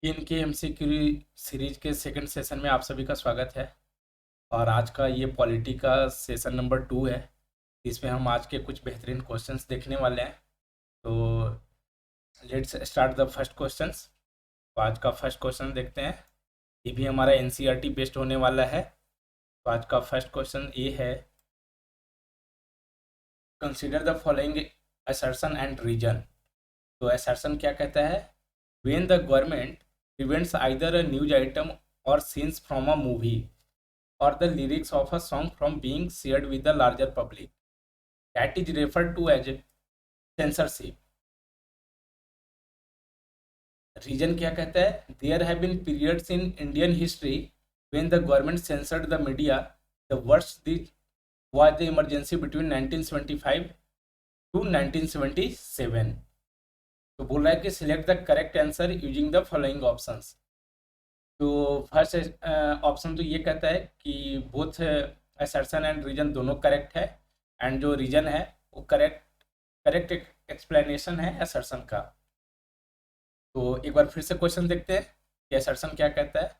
इनके MCQ series के second session में आप सभी का स्वागत है। और आज का ये पॉलिटी का सेशन नंबर 2 है। इसमें हम आज के कुछ बेहतरीन क्वेश्चंस देखने वाले हैं। तो let's start the first questions. तो आज का फर्स्ट क्वेश्चन देखते हैं। ये भी हमारा एनसीईआरटी बेस्ड होने वाला है। तो आज का फर्स्ट क्वेश्चन ये है, consider the following assertion and reason. तो असर्शन क्या कहता है? When the government prevents either a news item or scenes from a movie or the lyrics of a song from being shared with the larger public, that is referred to as censorship. Reason क्या कहता है? There have been periods in Indian history when the government censored the media. The worst this was the emergency between 1975 to 1977। तो बोल रहा है कि select the correct answer using the following options. तो first option तो ये कहता है कि बोथ असर्शन एंड रीजन दोनों करेक्ट है, एंड जो रीजन है वो करेक्ट एक्सप्लेनेशन है असर्शन का। तो एक बार फिर से क्वेश्चन देखते हैं कि असर्शन क्या कहता है।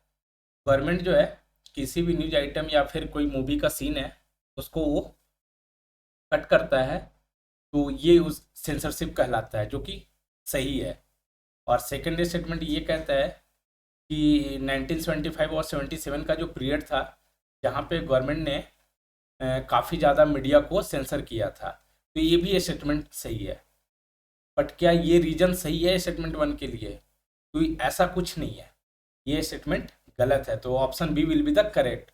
गवर्नमेंट जो है किसी भी न्यूज आइटम या फिर कोई मूवी का सीन है उसको वो कट करता है, तो ये उस सेंसरशिप कहलाता है, जो कि सही है। और सेकेंड स्टेटमेंट ये कहता है कि 1975 और 77 का जो पीरियड था जहाँ पे गवर्नमेंट ने काफ़ी ज़्यादा मीडिया को सेंसर किया था, तो ये भी स्टेटमेंट सही है। बट क्या ये रीजन सही है स्टेटमेंट 1 के लिए? तो ऐसा कुछ नहीं है, ये स्टेटमेंट गलत है। तो option B will be the correct.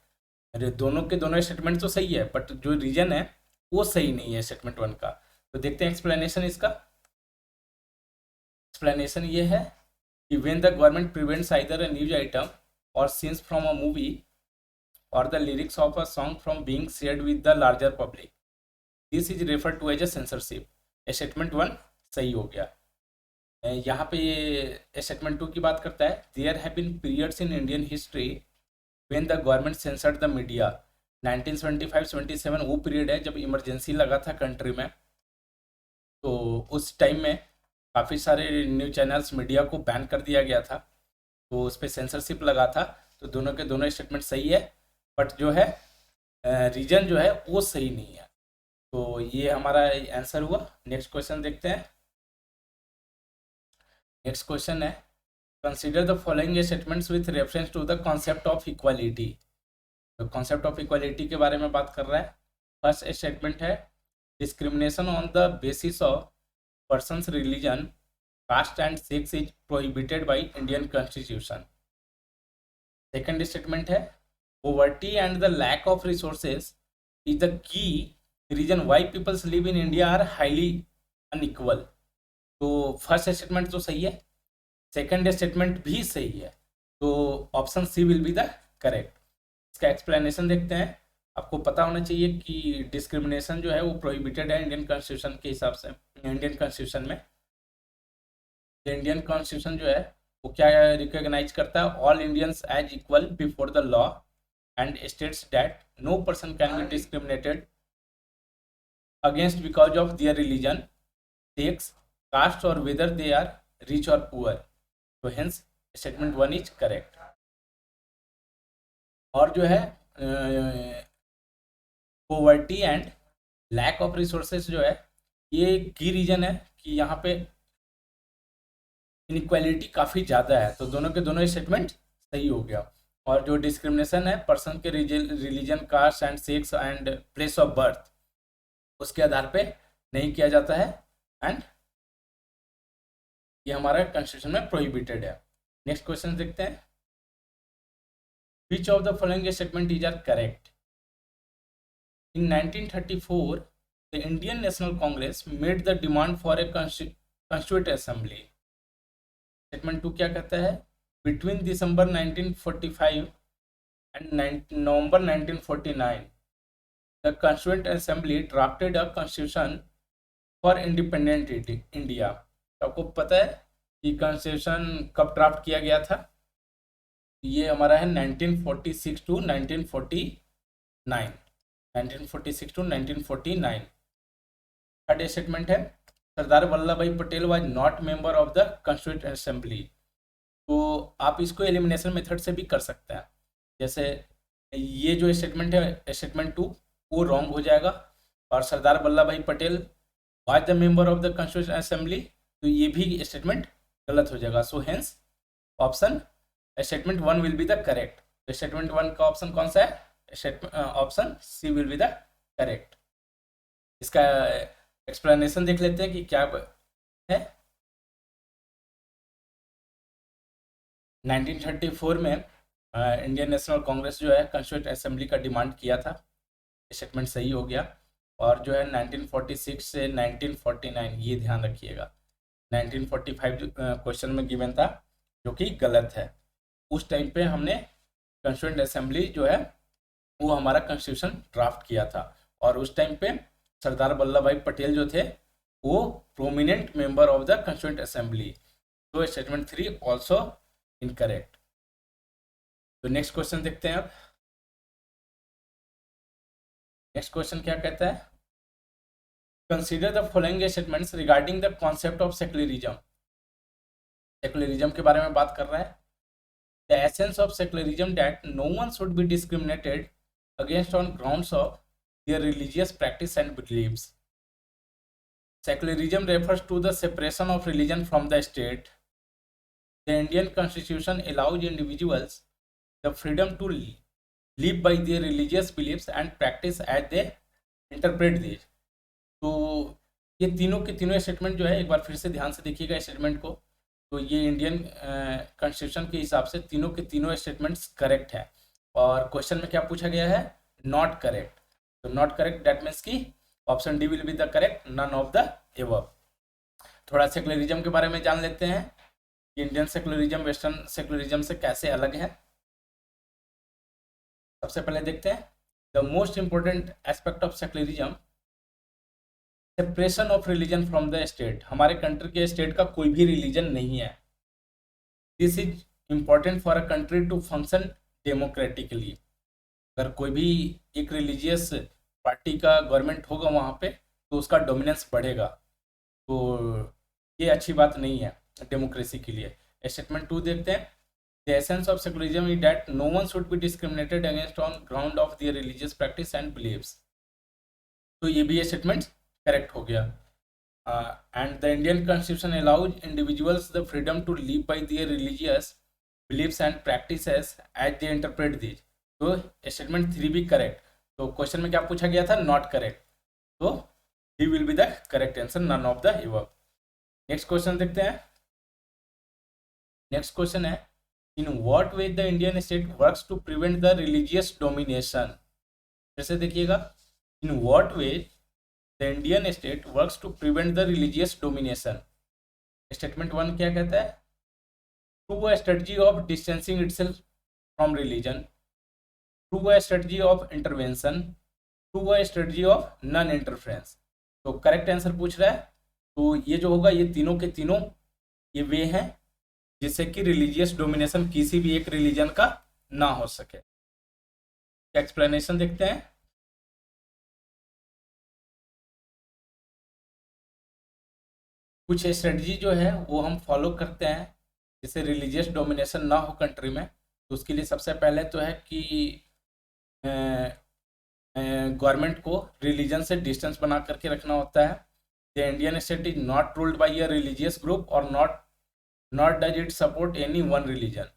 अरे दोनों के दोनों स्टेटमेंट तो सही है, बट जो रीजन है वो सही नहीं है स्टेटमेंट 1 का। तो देखते हैं एक्सप्लेनेशन इसका। एक्सप्लेनेशन ये है कि when the government prevents either a news item or scenes from a movie or the lyrics of a song from being shared with the larger public, this is referred to as a censorship. Statement 1 सही हो गया। यहाँ पे ये statement 2 की बात करता है, there have been periods in Indian history when the government censored the media. 1975-77 वो पीरियड है जब इमरजेंसी लगा था कंट्री में। तो उस टाइम में काफ़ी सारे न्यूज़ चैनल्स मीडिया को बैन कर दिया गया था, तो उस पर सेंसरशिप लगा था। तो दोनों के दोनों स्टेटमेंट सही है, बट जो है रीजन जो है वो सही नहीं है। तो ये हमारा आंसर हुआ। नेक्स्ट क्वेश्चन देखते हैं। नेक्स्ट क्वेश्चन है, consider the following statements with reference to the concept of equality. तो कॉन्सेप्ट ऑफ इक्वालिटी के बारे में बात कर रहा है। फर्स्ट स्टेटमेंट है, discrimination on the basis of person's religion, caste and sex is prohibited by Indian Constitution. Second statement है, poverty and the lack of resources is the key reason why people live in India are highly unequal. तो first statement तो सही है, second statement भी सही है, तो option C will be the correct. इसका एक्सप्लेनेशन देखते हैं। आपको पता होना चाहिए कि डिस्क्रिमिनेशन जो है वो प्रोहिबिटेड है इंडियन कॉन्स्टिट्यूशन के हिसाब से। इंडियन कॉन्स्टिट्यूशन में इंडियन कॉन्स्टिट्यूशन जो है वो क्या रिकॉग्नाइज करता है? All Indians as equal before the law and states that no person can be discriminated against because of their religion, sex, caste और वेदर दे आर रिच और poor. तो हेंस स्टेटमेंट 1 इज करेक्ट। और जो है poverty and lack of resources जो है ये की रीजन है कि यहाँ पे इनइक्वालिटी काफ़ी ज़्यादा है। तो दोनों के दोनों स्टेटमेंट सही हो गया। और जो डिस्क्रिमिनेशन है पर्सन के religion, caste and sex and place of birth, उसके आधार पे नहीं किया जाता है, एंड ये हमारा कॉन्स्टिट्यूशन में प्रोहिबिटेड है। नेक्स्ट क्वेश्चन देखते हैं। Which of the following statement is are correct? In 1934, the Indian National Congress made the demand for a constituent assembly. Statement 2 क्या कहता है? Between December 1945 and November 1949, the Constituent Assembly drafted a constitution for independent India. आपको पता है कि constitution कब draft किया गया था? ये हमारा है 1946 to 1949। 1946 to 1949। थर्ड स्टेटमेंट है, सरदार Vallabh Bhai Patel was not member of the constituent assembly. तो आप इसको एलिमिनेशन मेथड से भी कर सकते हैं। जैसे ये जो स्टेटमेंट है स्टेटमेंट 2 वो रॉन्ग हो जाएगा, और Sardar Vallabh Bhai Patel was the member of the constitution assembly, तो ये भी स्टेटमेंट गलत हो जाएगा। So hence option statement 1 will be the correct. तो स्टेटमेंट 1 का ऑप्शन कौन सा है? Option C will be the correct. इसका एक्सप्लेनेशन देख लेते हैं कि क्या है। 1934 में इंडियन नेशनल कांग्रेस जो है कॉन्स्टिट्यूंट असेंबली का डिमांड किया था, स्टेटमेंट सही हो गया। और जो है 1946 से 1949, ये ध्यान रखिएगा, 1945 क्वेश्चन में गिवन था जो कि गलत है। उस टाइम पे हमने कॉन्स्टिट्यूंट असेंबली जो है वो हमारा कॉन्स्टिट्यूशन ड्राफ्ट किया था, और उस टाइम पे सरदार वल्लभ भाई पटेल जो थे वो prominent member of the constituent assembly. तो स्टेटमेंट 3 ऑल्सो इनकरेक्ट। तो नेक्स्ट क्वेश्चन देखते हैं अब। नेक्स्ट क्वेश्चन क्या कहता है? Consider the following statements regarding the concept of secularism. Secularism के बारे में बात कर रहा है। The essence of secularism that no one should be discriminated against on grounds of their religious practice and beliefs. Secularism refers to the separation of religion from the state. The Indian Constitution allows individuals the freedom to live by their religious beliefs and practice as they interpret these. तो ये तीनों के तीनों statement जो है, एक बार फिर से ध्यान से देखिएगा स्टेटमेंट को। तो ये इंडियन कॉन्स्टिट्यूशन के हिसाब से तीनों के तीनों स्टेटमेंट्स करेक्ट है। और क्वेश्चन में क्या पूछा गया है? Not correct. तो नॉट करेक्ट दैट मीन्स की option D will be the correct, none of the above. थोड़ा सेक्युलरिज्म के बारे में जान लेते हैं कि इंडियन सेक्युलरिज्म वेस्टर्न सेक्युलरिज्म से कैसे अलग है। सबसे पहले देखते हैं the most important aspect of secularism, separation of religion from the state. हमारे कंट्री के स्टेट का कोई भी रिलीजन नहीं है। This is important for a country to function democratically. अगर कोई भी एक रिलीजियस पार्टी का गवर्नमेंट होगा वहाँ पे तो उसका डोमिनेंस बढ़ेगा, तो ये अच्छी बात नहीं है डेमोक्रेसी के लिए। स्टेटमेंट 2 देखते हैं। The essence of secularism is that no one should be discriminated against on ground of their religious practice and beliefs. तो ये भी ये स्टेटमेंट करेक्ट हो गया। And the Indian constitution allows individuals the freedom to live by their religious beliefs and practices as they interpret these. तो statement 3 भी correct. तो question में क्या पूछा गया था? Not correct. तो D will be the correct answer, none of the above. Next question देखते हैं। नेक्स्ट क्वेश्चन है in what way the Indian state works to prevent the religious domination. जैसे देखिएगा, in what way the Indian state works to prevent the religious domination. Statement 1 क्या कहता है? Through a strategy of distancing itself from religion, through a strategy of intervention, through a strategy of non interference. तो correct answer पूछ रहा है। तो ये जो होगा, ये तीनों के तीनों ये वे हैं जिससे कि रिलीजियस डोमिनेशन किसी भी एक रिलीजन का ना हो सके। एक्सप्लेनेशन देखते हैं। कुछ स्ट्रेटजी जो है वो हम फॉलो करते हैं जिससे रिलीजियस डोमिनेशन ना हो कंट्री में। तो उसके लिए सबसे पहले तो है कि गवर्नमेंट को रिलीजन से डिस्टेंस बना करके रखना होता है। The Indian state is not ruled by a religious group और not does it support any one religion.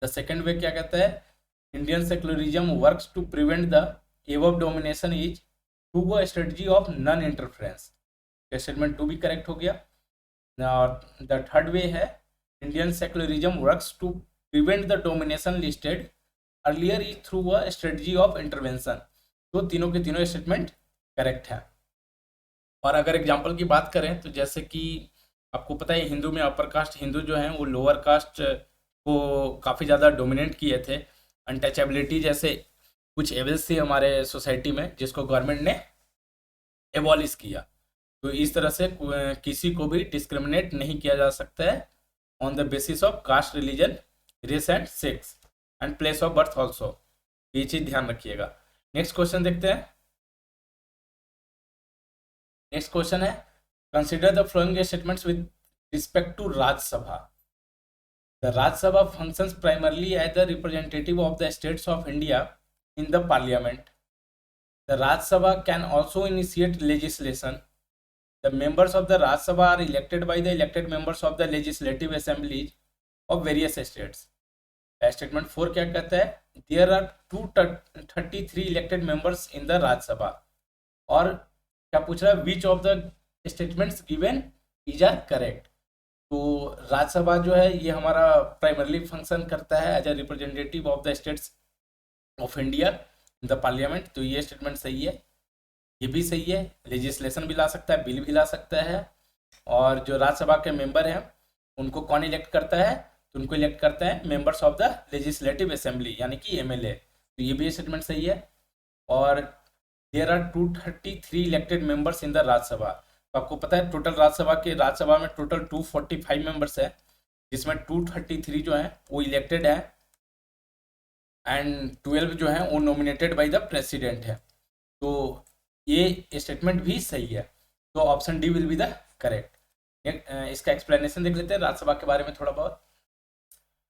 The second way क्या कहता है? Indian secularism works to prevent the above domination is through a strategy of non interference. Statement 2 भी correct हो गया। The third way है Indian secularism works to prevent the domination listed earlier is through a strategy of intervention. तो तीनों के तीनों statement correct है। और अगर एग्जाम्पल की बात करें तो जैसे कि आपको पता है हिंदू में अपर कास्ट हिंदू जो हैं वो लोअर कास्ट को काफ़ी ज़्यादा डोमिनेट किए थे। अनटचेबिलिटी जैसे कुछ एवल्स थी हमारे सोसाइटी में जिसको गवर्नमेंट ने एबॉलिश किया। तो इस तरह से किसी को भी डिस्क्रिमिनेट नहीं किया जा सकता है on the basis of cast, religion, race and sex and place of birth also. ये चीज़ ध्यान रखिएगा। नेक्स्ट क्वेश्चन देखते हैं। नेक्स्ट क्वेश्चन है consider the flowing statements with respect to Rajya Sabha. The Rajya Sabha functions primarily as the representative of the states of India in the parliament. The Rajya Sabha can also initiate legislation. The members of the Rajya Sabha are elected by the elected members of the legislative assemblies of various states. Statement 4 क्या कहता है? There are 233 elected members in the Rajya Sabha. और क्या पूछ रहा है? Which of the statements given is are correct? तो राज्यसभा जो है ये हमारा प्राइमरली फंक्शन करता है as a representative of the states of India in the parliament. तो ये स्टेटमेंट सही है, ये भी सही है। लेजिस्लेशन भी ला सकता है, बिल भी ला सकता है। और जो राज्यसभा के मेंबर हैं उनको कौन इलेक्ट करता है? तो उनको इलेक्ट करता है members of the legislative assembly यानी कि एमएलए। तो ये भी स्टेटमेंट सही है। और there are 233 elected members in the Rajya Sabha. तो आपको पता है टोटल राज्यसभा में टोटल 245 मेंबर्स है, जिसमें 233 जो हैं वो इलेक्टेड है एंड 12 जो हैं वो नॉमिनेटेड बाय द प्रेसिडेंट है। तो ये स्टेटमेंट भी सही है। तो option D will be the correct. इसका एक्सप्लेनेशन देख लेते हैं राज्यसभा के बारे में थोड़ा बहुत।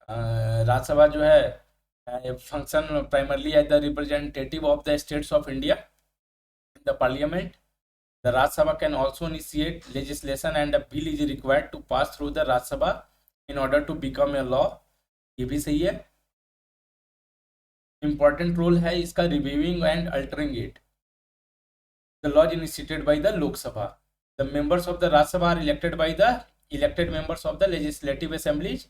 राज्यसभा जो है function primarily as the representative of the states of India in the parliament. The Rajya Sabha can also initiate legislation and a bill is required to pass through the Rajya Sabha in order to become a law. ये भी सही है। Important role है इसका reviewing and altering it. The laws initiated by the Lok Sabha. The members of the Rajya Sabha are elected by the elected members of the legislative assemblies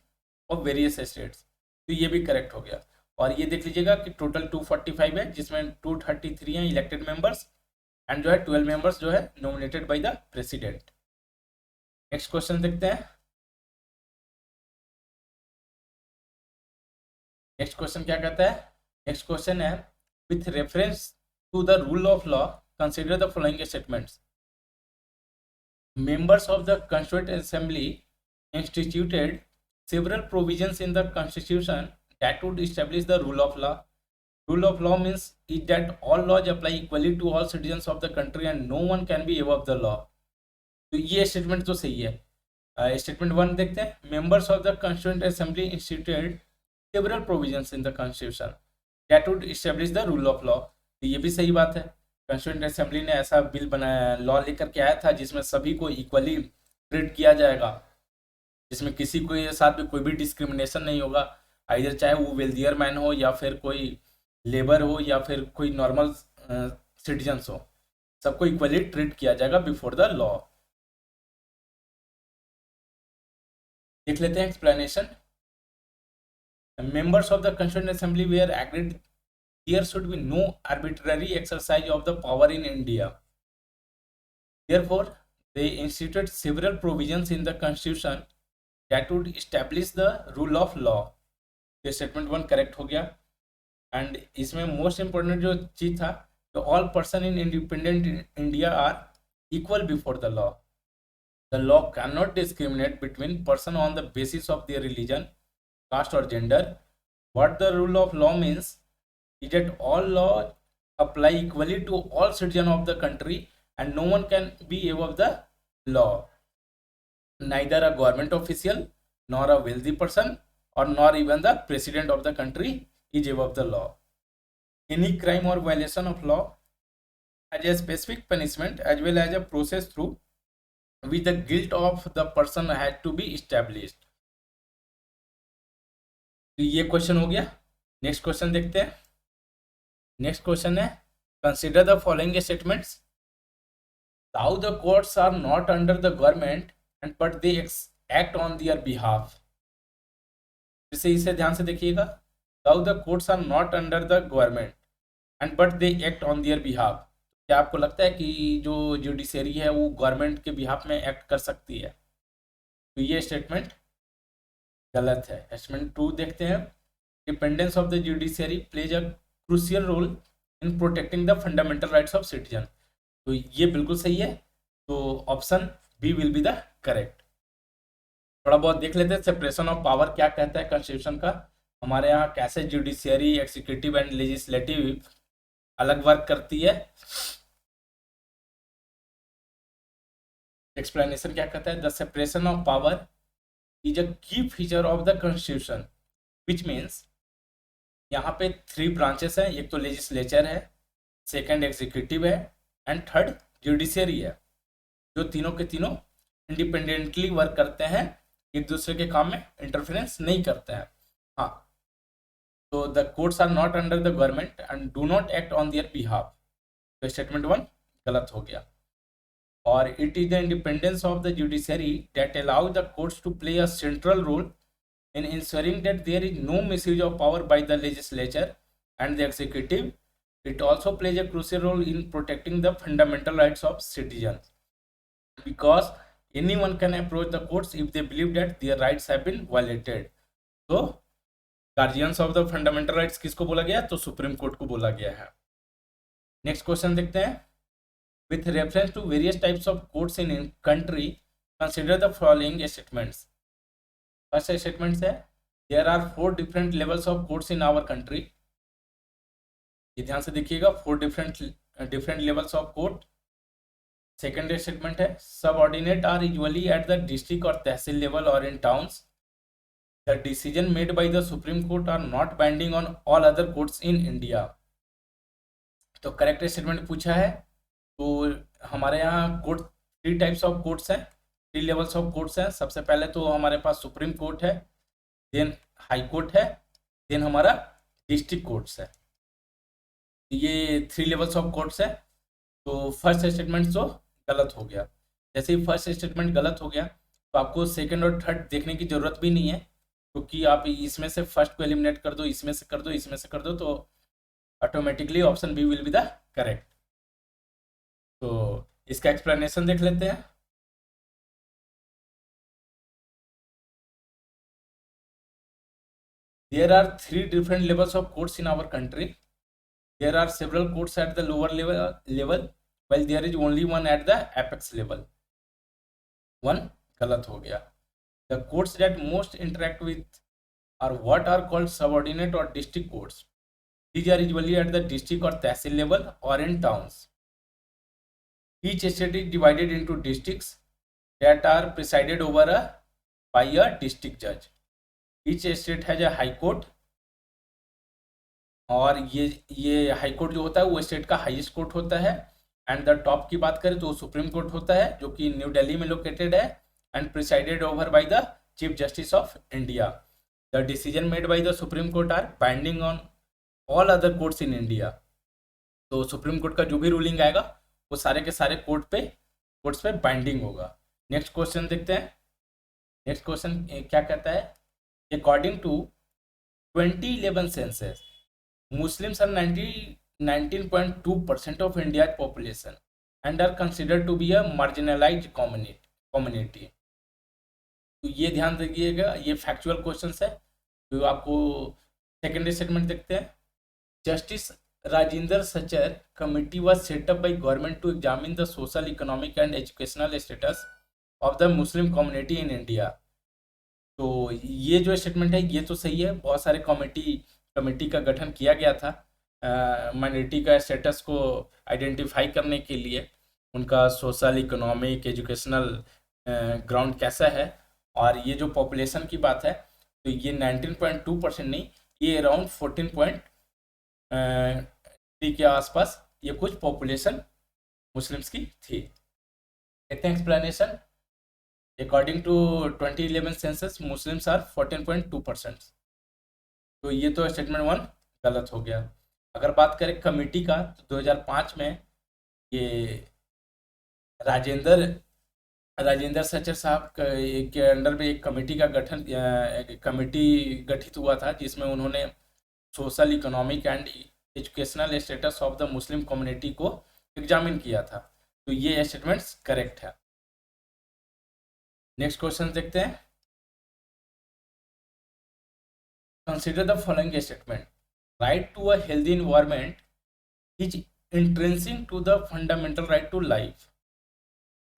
of various states. तो ये भी correct हो गया। और ये देख लीजिएगा कि टोटल 245 है, जिसमें 233 हैं इलेक्टेड मेंबर्स एंड जो है 12 मेंबर्स जो है nominated by the president. Next question देखते हैं। नेक्स्ट क्वेश्चन क्या कहता है? नेक्स्ट क्वेश्चन है with reference to the rule of law consider the following statements. Members of the constituent assembly instituted several provisions in the constitution that would establish the rule of law. Rule of law means is that all laws apply equally to all citizens of the country and no one can be above the law. तो ये statement तो सही है। Statement 1 देखते हैं। Members of the constituent assembly instituted several provisions in the constitution that would establish the rule of law. तो ये भी सही बात है। कॉन्स्टिट्यूएंट असेंबली ने ऐसा बिल बनाया, लॉ लेकर के आया था जिसमें सभी को इक्वली ट्रीट किया जाएगा, जिसमें किसी के साथ भी कोई भी डिस्क्रिमिनेशन नहीं होगा, आइदर चाहे वो वेल्दियर मैन हो या फिर कोई लेबर हो या फिर कोई नॉर्मल सिटीजन्स हो, सबको इक्वली ट्रीट किया जाएगा बिफोर द लॉ। देख लेते हैं explanation. Members of the constituent assembly were agreed there should be no arbitrary exercise of the power in India, therefore they instituted several provisions in the constitution that would establish the rule of law। ये statement 1 correct हो गया। And इसमें most important जो चीज था, तो all person in independent India are equal before the law. The law can not discriminate between person on the basis of their religion, caste और gender. What the rule of law means is that all law apply equally to all citizen of the country and no one can be above the law, neither a government official nor a wealthy person or nor even the president of the country is above the law. Any crime or violation of law has a specific punishment as well as a process through which the guilt of the person had to be established। तो ये question हो गया। Next question देखते हैं। Next question है consider the following statements. How the courts are not under the government and but they act on their behalf। इसे ध्यान से देखिएगा। How the courts are not under the government and but they act on their behalf। क्या आपको लगता है कि जो जुडिशरी है वो गवर्नमेंट के बिहाफ में एक्ट कर सकती है? तो ये स्टेटमेंट गलत है। स्टेटमेंट 2 देखते हैं। Dependence of the judiciary plays a crucial role in protecting the fundamental rights of citizen. तो ये बिल्कुल सही है। तो option B will be the correct. थोड़ा बहुत देख लेते हैं सेपरेशन ऑफ पावर क्या कहता है कॉन्स्टिट्यूशन का। हमारे यहाँ कैसे जुडिशियरी, एग्जीक्यूटिव एंड लेजिस्लेटिव अलग वर्क करती है। एक्सप्लेनेशन क्या कहता है? The separation of power is a key feature of the constitution, which means यहाँ पे 3 ब्रांचेस हैं, एक तो लेजिस्लेचर है, सेकंड एग्जीक्यूटिव है एंड थर्ड जुडिशरी है, जो तीनों के तीनों इंडिपेंडेंटली वर्क करते हैं, एक दूसरे के काम में इंटरफेरेंस नहीं करते हैं। हाँ, तो the courts are not under the government and do not act on their behalf, तो स्टेटमेंट 1 गलत हो गया। और it is the independence of the judiciary that allow the courts to play a central role in ensuring that there is no misuse of power by the legislature and the executive. It also plays a crucial role in protecting the fundamental rights of citizens, because anyone can approach the courts if they believe that their rights have been violated. तो guardians of the fundamental rights किसको बोला गया? तो supreme court को बोला गया है। Next question देखते हैं। With reference to various types of courts in country, consider the following statements. First statement है there are 4 different levels of courts in our country. ये ध्यान से देखिएगा, 4 different levels of court. Second statement है subordinate are usually at the district और tehsil level और in towns. The decision made by the supreme court are not binding on all other courts in India. तो correct statement पूछा है। तो हमारे यहाँ court 3 types of courts हैं, 3 levels of courts हैं। सबसे पहले तो हमारे पास सुप्रीम कोर्ट है, देन हाई कोर्ट है, देन हमारा डिस्ट्रिक्ट कोर्ट्स है। ये 3 लेवल्स ऑफ कोर्ट्स है। तो फर्स्ट स्टेटमेंट तो गलत हो गया। जैसे ही फर्स्ट स्टेटमेंट गलत हो गया तो आपको सेकंड और थर्ड देखने की जरूरत भी नहीं है, क्योंकि आप इसमें से फर्स्ट को एलिमिनेट कर दो, इसमें से कर दो, इसमें से कर दो, तो automatically option B will be the correct. तो इसका एक्सप्लेनेशन देख लेते हैं। There are 3 different levels of courts in our country. There are several courts at the lower level, while there is only one at the apex level. 1 गलत हो गया। The courts that most interact with are what are called subordinate or district courts. These are usually at the district or tehsil level or in towns. Each state is divided into districts that are presided over by a district judge. Each state has a high court, और ये high court जो होता है वो state का highest court होता है। And the top की बात करें तो सुप्रीम कोर्ट होता है, जो कि न्यू दिल्ली में लोकेटेड है and presided over by the chief justice of India. The decision made by the supreme court are binding on all other courts in India. तो सुप्रीम कोर्ट का जो भी रूलिंग आएगा वो सारे के सारे कोर्ट्स पे बाइंडिंग होगा। नेक्स्ट क्वेश्चन देखते हैं। नेक्स्ट क्वेश्चन क्या कहता है? According to 2011 census, Muslims are 19.2% of India's population and are considered to be a marginalized community. तो ये ध्यान रखिएगा, ये फैक्चुअल क्वेश्चंस है। तो आपको सेकेंड स्टेटमेंट देखते हैं। Justice Rajendra Sachar committee was set up by government to examine the social, economic and educational status of the Muslim community in India. तो ये जो स्टेटमेंट है ये तो सही है। बहुत सारे कमेटी का गठन किया गया था माइनॉरिटी का स्टेटस को आइडेंटिफाई करने के लिए, उनका सोशल, इकोनॉमिक, एजुकेशनल ग्राउंड कैसा है। और ये जो पॉपुलेशन की बात है तो ये 19.2% नहीं, ये अराउंड 14.3 के आसपास ये कुछ पॉपुलेशन मुस्लिम्स की थी। देखते हैं explanation. According to 2011 census Muslims are 14.2%। तो ये तो स्टेटमेंट 1 गलत हो गया। अगर बात करें कमेटी का तो 2005 में ये राजेंद्र सचर साहब के अंडर में एक कमेटी का कमेटी गठित हुआ था, जिसमें उन्होंने social, economic and educational status of the Muslim community को एग्जामिन किया था। तो ये स्टेटमेंट्स करेक्ट है। नेक्स्ट क्वेश्चन देखते हैं। Consider the following statement. Right to a healthy environment is intrinsic to the fundamental right to life.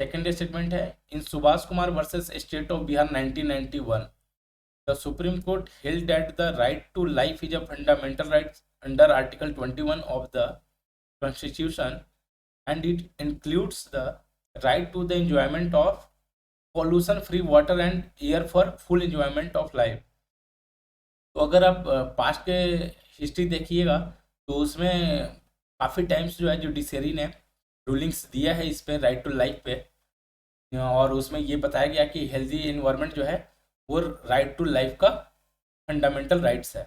Second statement है, in Subhash Kumar versus State of Bihar 1991, the Supreme Court held that the right to life is a fundamental right under Article 21 of the Constitution, and it includes the right to the enjoyment of pollution free water and air for full enjoyment of life. तो अगर आप past के history देखिएगा तो उसमें काफ़ी times जो है जुडिशरी ने रूलिंग्स दिया है इस पे, राइट टू लाइफ पे, और उसमें ये बताया गया कि हेल्दी इन्वायरमेंट जो है वो राइट टू लाइफ का फंडामेंटल राइट्स है।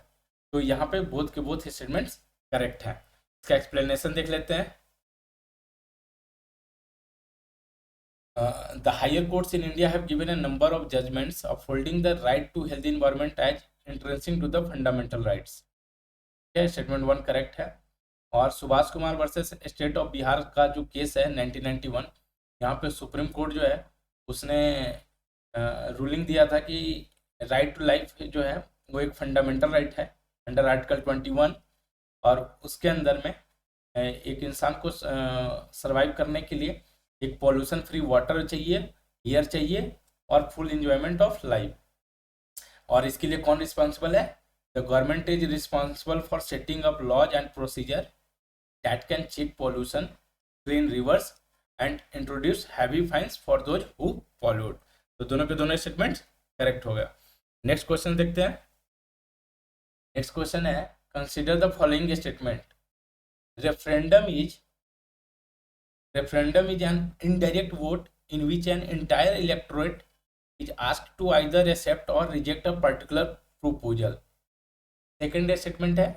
तो यहाँ पे बोथ के बोथ स्टेटमेंट्स करेक्ट हैं। इसका एक्सप्लेनेशन देख लेते हैं। The higher courts in India have given a number of judgments upholding the right to healthy environment as intrinsic to the fundamental rights। क्या स्टेटमेंट 1 करेक्ट है। और Subhash Kumar versus state of Bihar का जो केस है 1991, यहाँ पे सुप्रीम कोर्ट जो है उसने रूलिंग दिया था कि राइट टू लाइफ जो है वो एक फंडामेंटल राइट है अंडर आर्टिकल 21, और उसके अंदर में एक इंसान को सर्वाइव करने के लिए एक पॉल्यूशन फ्री वाटर चाहिए, एयर चाहिए और फुल एंजॉयमेंट ऑफ लाइफ। और इसके लिए कौन रिस्पॉन्सिबल है? The government is responsible for setting up laws and procedure that can check pollution, clean rivers and introduce heavy fines for those who pollute. तो दोनों के दोनों स्टेटमेंट्स करेक्ट हो गया। नेक्स्ट क्वेश्चन देखते हैं। नेक्स्ट क्वेश्चन है consider the following statement. Referendum is an indirect vote in which an entire electorate is asked to either accept or reject a particular proposal। Second statement है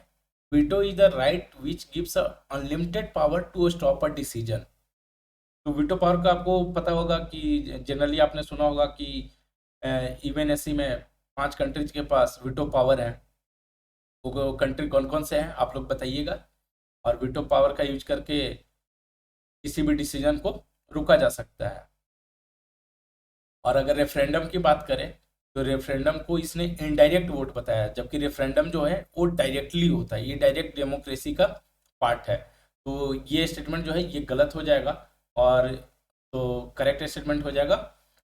veto is the right which gives a unlimited power to stop a decision। तो veto power का आपको पता होगा कि generally आपने सुना होगा कि यूएनएससी में 5 कंट्रीज के पास वीटो पावर है। वो कंट्री कौन कौन से हैं आप लोग बताइएगा, और वीटो पावर का यूज करके किसी भी डिसीजन को रुका जा सकता है। और अगर रेफरेंडम की बात करें तो रेफरेंडम को इसने इनडायरेक्ट वोट बताया, जबकि रेफरेंडम जो है वो डायरेक्टली होता है, ये डायरेक्ट डेमोक्रेसी का पार्ट है। तो ये स्टेटमेंट जो है ये गलत हो जाएगा, और तो करेक्ट स्टेटमेंट हो जाएगा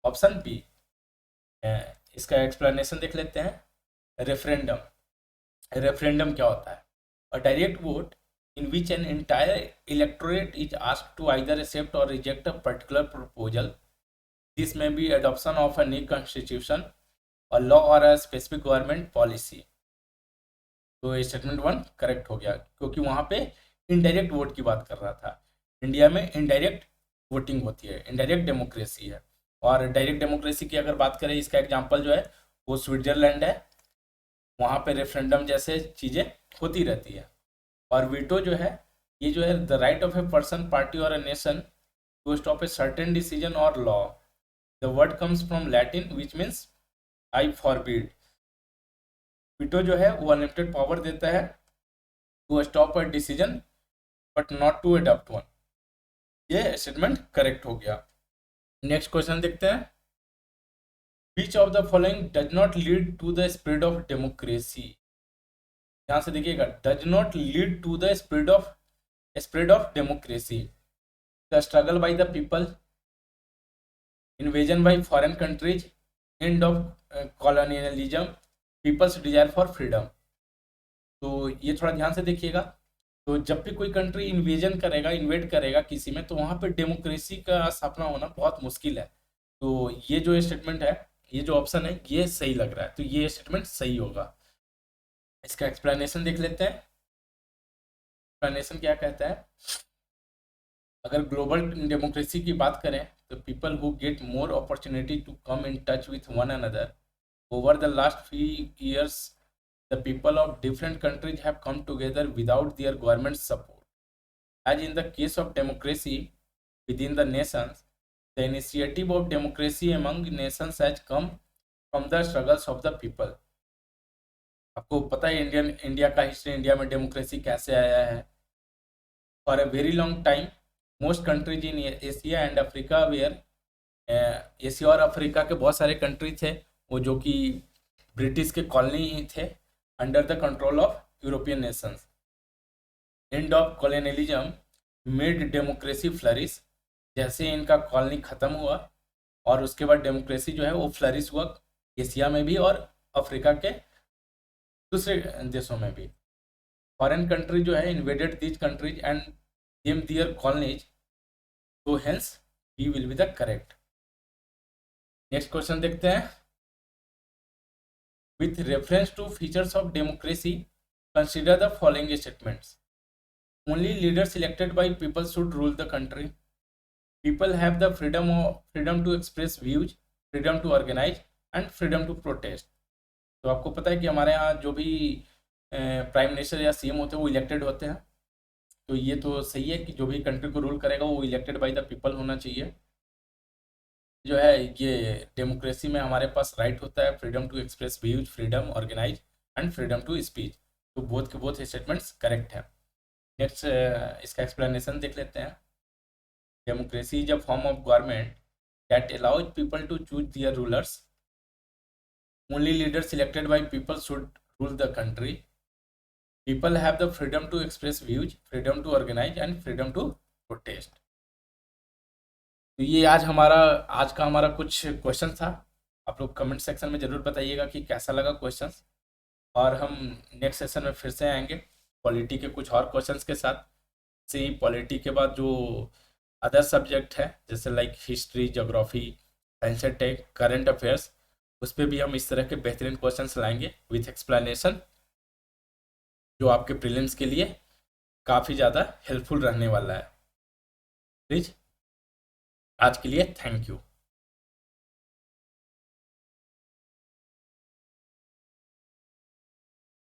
ऑप्शन बी। इसका एक्सप्लेनेशन देख लेते हैं। रेफरेंडम क्या होता है? अ direct vote in which an entire electorate is asked to either accept or reject a particular proposal। This may be adoption of a new constitution, a law or a specific government policy। तो statement 1 correct हो गया, क्योंकि वहाँ पे indirect vote की बात कर रहा था। इंडिया में इनडायरेक्ट वोटिंग होती है, इनडायरेक्ट डेमोक्रेसी है। और डायरेक्ट डेमोक्रेसी की अगर बात करें, इसका एग्जाम्पल जो है वो स्विट्जरलैंड है, वहाँ पे रेफरेंडम जैसे चीज़ें होती रहती है। और वीटो जो है ये जो है the right of a person, party और a nation to stop a certain decision और law. The word comes from Latin which means I forbid. Veto जो है वो अनलिमिटेड पावर देता है to stop a decision but not to adopt one. ये statement correct हो गया। Next question देखते हैं। Which of the following does not lead to the spread of democracy. यहाँ से देखिएगा, does not lead to the spread of democracy. The struggle by the people, invasion by foreign countries, end of colonialism, people's desire for freedom. तो ये थोड़ा ध्यान से देखिएगा। तो जब भी कोई कंट्री इन्वेड करेगा किसी में, तो वहाँ पे डेमोक्रेसी का स्थापना होना बहुत मुश्किल है। तो ये जो स्टेटमेंट है, ये जो ऑप्शन है ये सही लग रहा है, तो ये स्टेटमेंट सही होगा। इसका एक्सप्लेनेशन देख लेते हैं। एक्सप्लेनेशन क्या कहता है? अगर ग्लोबल डेमोक्रेसी की बात करें तो people who get more opportunity to come in touch with one another over the last few years, the people of different countries have come together without their government support. As in the case of democracy within the nations, the initiative of democracy among nations has come from the struggles of the people. आपको पता है India का history, India में democracy कैसे आया है। For a very long time most countries in Asia and Africa were, Asia और Africa के बहुत सारे कंट्री थे वो जो कि ब्रिटिश के कॉलोनी ही थे, under the control of European Nations. And of colonialism made democracy flourish. जैसे इनका कॉलोनी ख़त्म हुआ और उसके बाद डेमोक्रेसी जो है वो फ्लरिश हुआ एशिया में भी और अफ्रीका के दूसरे देशों में भी। फॉरेन कंट्री जो है invaded these countries and gave their colonies, तो hence B will be the correct. Next question देखते हैं। With reference to features of democracy consider the following statements. Only leaders elected by people should rule the country. People have the freedom to express views, freedom to organise and freedom to protest. तो आपको पता है कि हमारे यहाँ जो भी prime minister या सीएम होते हैं वो इलेक्टेड होते हैं। तो ये तो सही है कि जो भी कंट्री को रूल करेगा वो इलेक्टेड बाय द पीपल होना चाहिए। जो है ये डेमोक्रेसी में हमारे पास राइट होता है freedom to express views, freedom organise and freedom to speech. तो बोथ के बोथ स्टेटमेंट्स करेक्ट है। नेक्स्ट इसका एक्सप्लेनेशन देख लेते हैं। Democracy is a form of government that allows people to choose their rulers. Only leaders elected by people should rule the country. People have the freedom to express views, freedom to organise and freedom to protest. तो ये आज का हमारा कुछ question था। आप लोग comment section में ज़रूर बताइएगा कि कैसा लगा क्वेश्चंस। और हम नेक्स्ट सेशन में फिर से आएंगे पॉलिटी के कुछ और क्वेश्चंस के साथ। से ही पॉलिटी के बाद जो अदर सब्जेक्ट है जैसे like history, geography, science and tech, current affairs, उस पर भी हम इस तरह के बेहतरीन क्वेश्चंस लाएंगे विथ एक्सप्लेनेशन, जो आपके प्रीलिम्स के लिए काफ़ी ज़्यादा हेल्पफुल रहने वाला है। प्लीज़ आज के लिए थैंक यू।